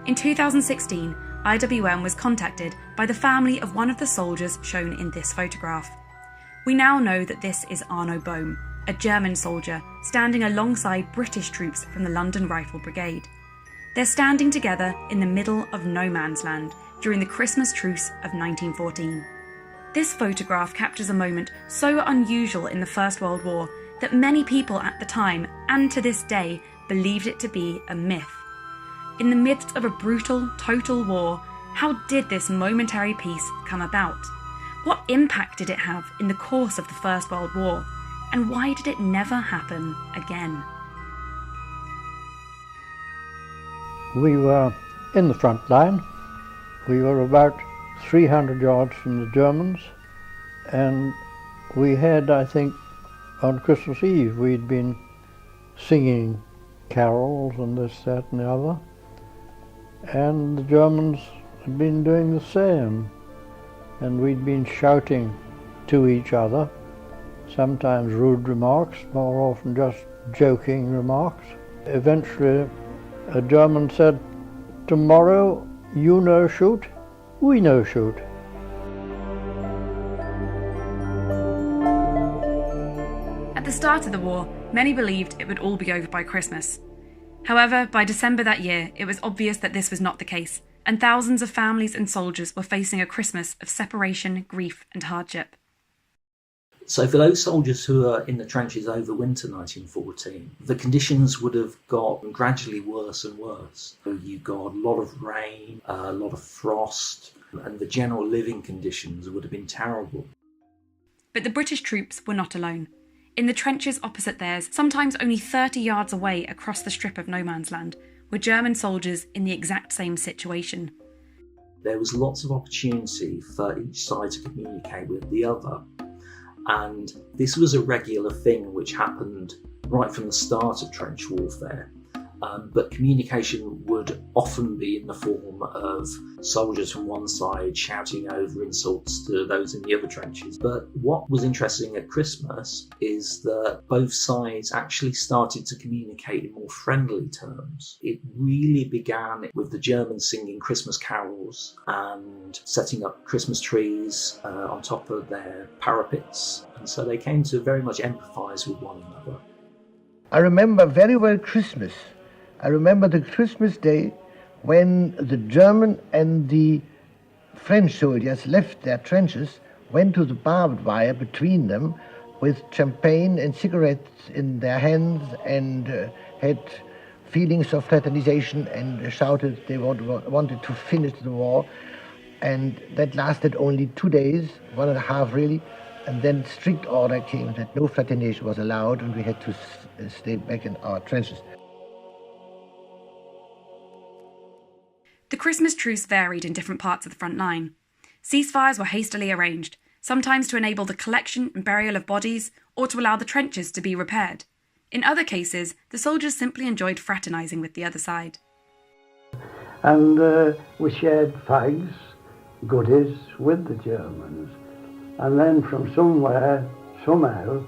In 2016, IWM was contacted by the family of one of the soldiers shown in this photograph. We now know that this is Arno Bohm, a German soldier standing alongside British troops from the London Rifle Brigade. They're standing together in the middle of no man's land during the Christmas truce of 1914. This photograph captures a moment so unusual in the First World War that many people at the time, and to this day, believed it to be a myth. In the midst of a brutal, total war, how did this momentary peace come about? What impact did it have in the course of the First World War? And why did it never happen again? We were in the front line. We were about 300 yards from the Germans, and we had, I think, on Christmas Eve, we'd been singing carols and this, that and the other, and the Germans had been doing the same, and we'd been shouting to each other, sometimes rude remarks, more often just joking remarks. Eventually a German said, "Tomorrow you no shoot, we no shoot." At the start of the war, many believed it would all be over by Christmas. However, by December that year, it was obvious that this was not the case, and thousands of families and soldiers were facing a Christmas of separation, grief, and hardship. So for those soldiers who were in the trenches over winter 1914, the conditions would have got gradually worse and worse. You got a lot of rain, a lot of frost, and the general living conditions would have been terrible. But the British troops were not alone. In the trenches opposite theirs, sometimes only 30 yards away across the strip of no man's land, were German soldiers in the exact same situation. There was lots of opportunity for each side to communicate with the other. And this was a regular thing which happened right from the start of trench warfare. But communication would often be in the form of soldiers from one side shouting over insults to those in the other trenches. But what was interesting at Christmas is that both sides actually started to communicate in more friendly terms. It really began with the Germans singing Christmas carols and setting up Christmas trees on top of their parapets. And so they came to very much empathise with one another. I remember very well Christmas. I remember the Christmas day when the German and the French soldiers left their trenches, went to the barbed wire between them with champagne and cigarettes in their hands, and had feelings of fraternization and shouted they wanted to finish the war. And that lasted only 2 days, 1.5 really, and then strict order came that no fraternization was allowed, and we had to stay back in our trenches. The Christmas truce varied in different parts of the front line. Ceasefires were hastily arranged, sometimes to enable the collection and burial of bodies or to allow the trenches to be repaired. In other cases, the soldiers simply enjoyed fraternising with the other side. And we shared fags, goodies with the Germans. And then from somewhere, somehow,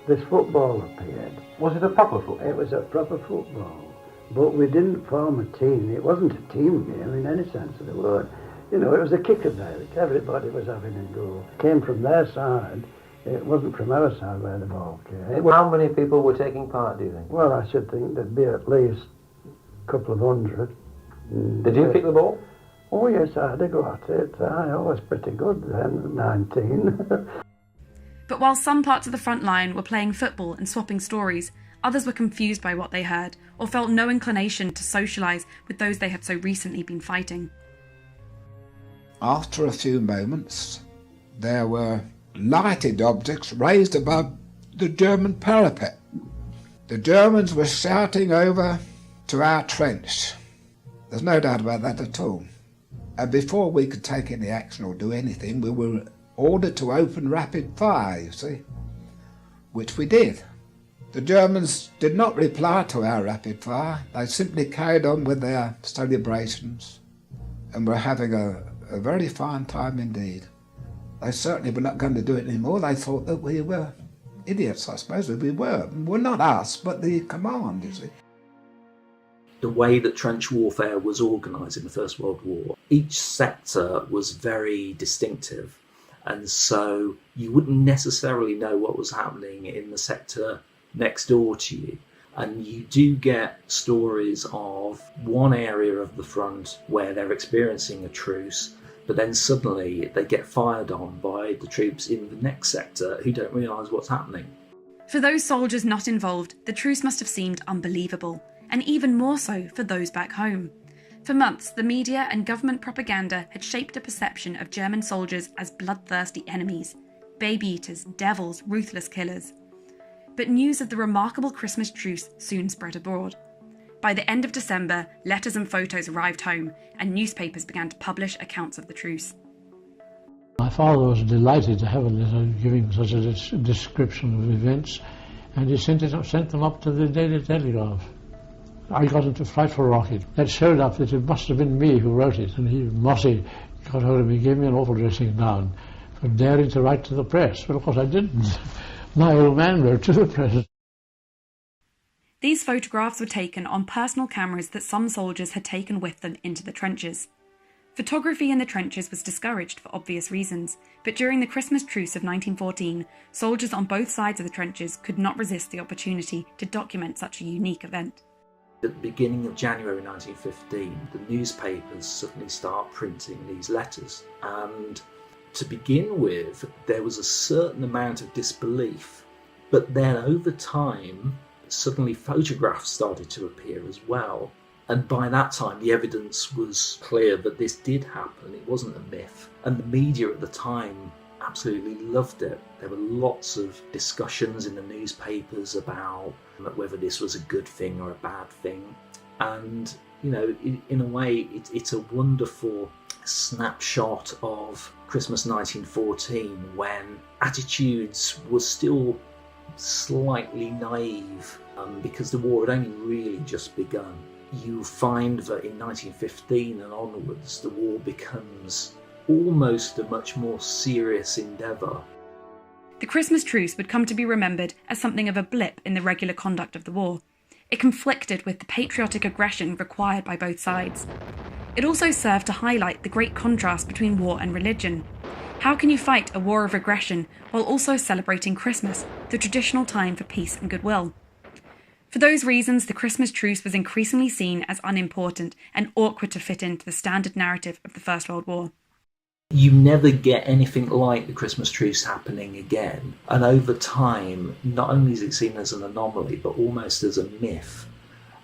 this football appeared. Was it a proper football? It was a proper football. But we didn't form a team. It wasn't a team game in any sense of the word. You know, it was a kick about. Everybody was having a go. It came from their side. It wasn't from our side where the ball came. How many people were taking part, do you think? Well, I should think there'd be at least a couple of hundred. Did you kick the ball? Oh yes, I had a go at it. I was pretty good then, 19. But while some parts of the front line were playing football and swapping stories, others were confused by what they heard or felt no inclination to socialise with those they had so recently been fighting. After a few moments, there were lighted objects raised above the German parapet. The Germans were shouting over to our trench. There's no doubt about that at all. And before we could take any action or do anything, we were ordered to open rapid fire, you see, which we did. The Germans did not reply to our rapid fire. They simply carried on with their celebrations and were having a very fine time indeed. They certainly were not going to do it anymore. They thought that we were idiots, I suppose we were. Well, not us, but the command, you see. the way that trench warfare was organised in the First World War, each sector was very distinctive. And so you wouldn't necessarily know what was happening in the sector next door to you. And you do get stories of one area of the front where they're experiencing a truce, but then suddenly they get fired on by the troops in the next sector who don't realise what's happening. For those soldiers not involved, the truce must have seemed unbelievable, and even more so for those back home. For months, the media and government propaganda had shaped a perception of German soldiers as bloodthirsty enemies, baby-eaters, devils, ruthless killers. But news of the remarkable Christmas truce soon spread abroad. By the end of December, letters and photos arrived home, and newspapers began to publish accounts of the truce. My father was delighted to have a letter giving such a description of events, and he sent them up to the Daily Telegraph. I got into a frightful rocket. That showed up that it must have been me who wrote it, and Mossy got hold of me, gave me an awful dressing down for daring to write to the press. But of course I didn't. My old man wrote to the press. These photographs were taken on personal cameras that some soldiers had taken with them into the trenches. Photography in the trenches was discouraged for obvious reasons, but during the Christmas truce of 1914, soldiers on both sides of the trenches could not resist the opportunity to document such a unique event. At the beginning of January 1915, the newspapers suddenly start printing these letters. And to begin with, there was a certain amount of disbelief. But then over time, suddenly photographs started to appear as well. And by that time, the evidence was clear that this did happen. It wasn't a myth. And the media at the time absolutely loved it. There were lots of discussions in the newspapers about whether this was a good thing or a bad thing. And, you know, in a way, it's a wonderful snapshot of Christmas 1914 when attitudes were still slightly naive because the war had only really just begun. You find that in 1915 and onwards, the war becomes almost a much more serious endeavour. The Christmas truce would come to be remembered as something of a blip in the regular conduct of the war. It conflicted with the patriotic aggression required by both sides. It also served to highlight the great contrast between war and religion. How can you fight a war of aggression while also celebrating Christmas, the traditional time for peace and goodwill? For those reasons, the Christmas truce was increasingly seen as unimportant and awkward to fit into the standard narrative of the First World War. You never get anything like the Christmas truce happening again. And over time, not only is it seen as an anomaly, but almost as a myth.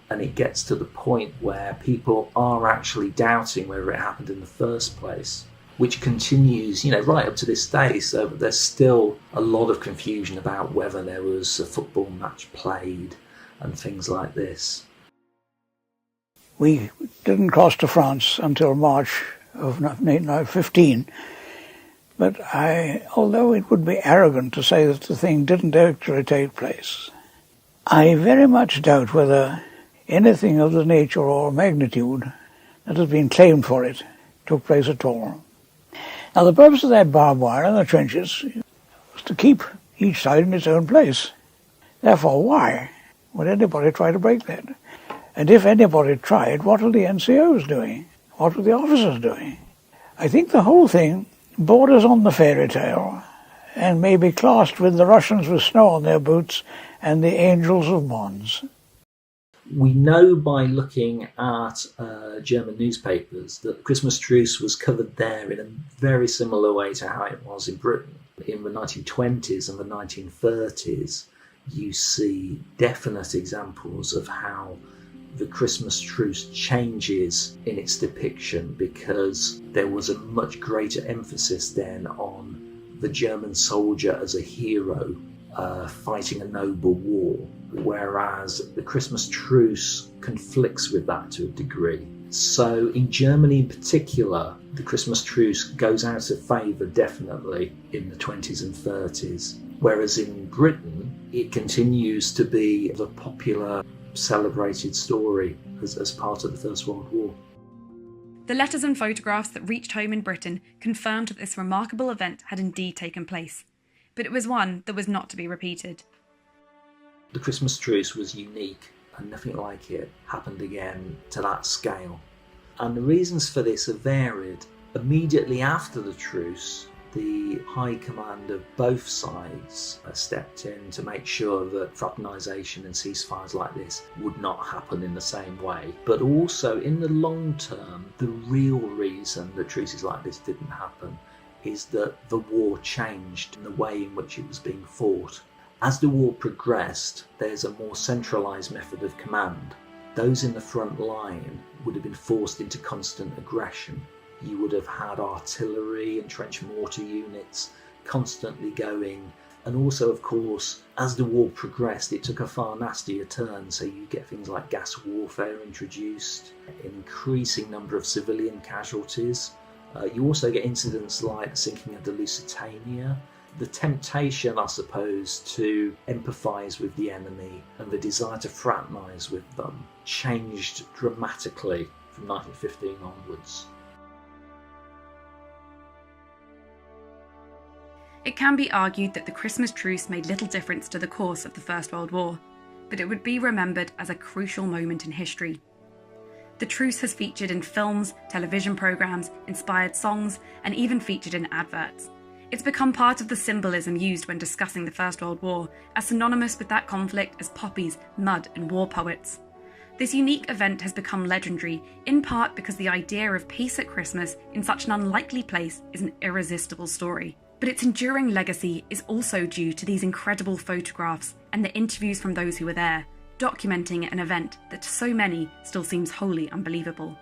And it gets to the point where people are actually doubting whether it happened in the first place, which continues, right up to this day. So there's still a lot of confusion about whether there was a football match played and things like this. We didn't cross to France until March of 1915, but although it would be arrogant to say that the thing didn't actually take place, I very much doubt whether anything of the nature or magnitude that has been claimed for it took place at all. Now, the purpose of that barbed wire in the trenches was to keep each side in its own place. Therefore, why would anybody try to break that? And if anybody tried, what were the NCOs doing? What were the officers doing? I think the whole thing borders on the fairy tale and may be classed with the Russians with snow on their boots and the angels of Mons. We know by looking at German newspapers that the Christmas truce was covered there in a very similar way to how it was in Britain. In the 1920s and the 1930s, you see definite examples of how the Christmas truce changes in its depiction because there was a much greater emphasis then on the German soldier as a hero fighting a noble war, whereas the Christmas truce conflicts with that to a degree. So in Germany in particular, the Christmas truce goes out of favour definitely in the 20s and 30s, whereas in Britain it continues to be the popular celebrated story as part of the First World War. The letters and photographs that reached home in Britain confirmed that this remarkable event had indeed taken place, but it was one that was not to be repeated. The Christmas truce was unique and nothing like it happened again to that scale. And the reasons for this are varied. Immediately after the truce, the high command of both sides stepped in to make sure that fraternisation and ceasefires like this would not happen in the same way. But also, in the long term, the real reason that truces like this didn't happen is that the war changed in the way in which it was being fought. As the war progressed, there's a more centralised method of command. Those in the front line would have been forced into constant aggression. You would have had artillery and trench mortar units constantly going. And also, of course, as the war progressed, it took a far nastier turn. So you get things like gas warfare introduced, an increasing number of civilian casualties. You also get incidents like the sinking of the Lusitania. The temptation, I suppose, to empathise with the enemy and the desire to fraternise with them changed dramatically from 1915 onwards. It can be argued that the Christmas truce made little difference to the course of the First World War, but it would be remembered as a crucial moment in history. The truce has featured in films, television programmes, inspired songs, and even featured in adverts. It's become part of the symbolism used when discussing the First World War, as synonymous with that conflict as poppies, mud, and war poets. This unique event has become legendary, in part because the idea of peace at Christmas in such an unlikely place is an irresistible story. But its enduring legacy is also due to these incredible photographs and the interviews from those who were there, documenting an event that to so many still seems wholly unbelievable.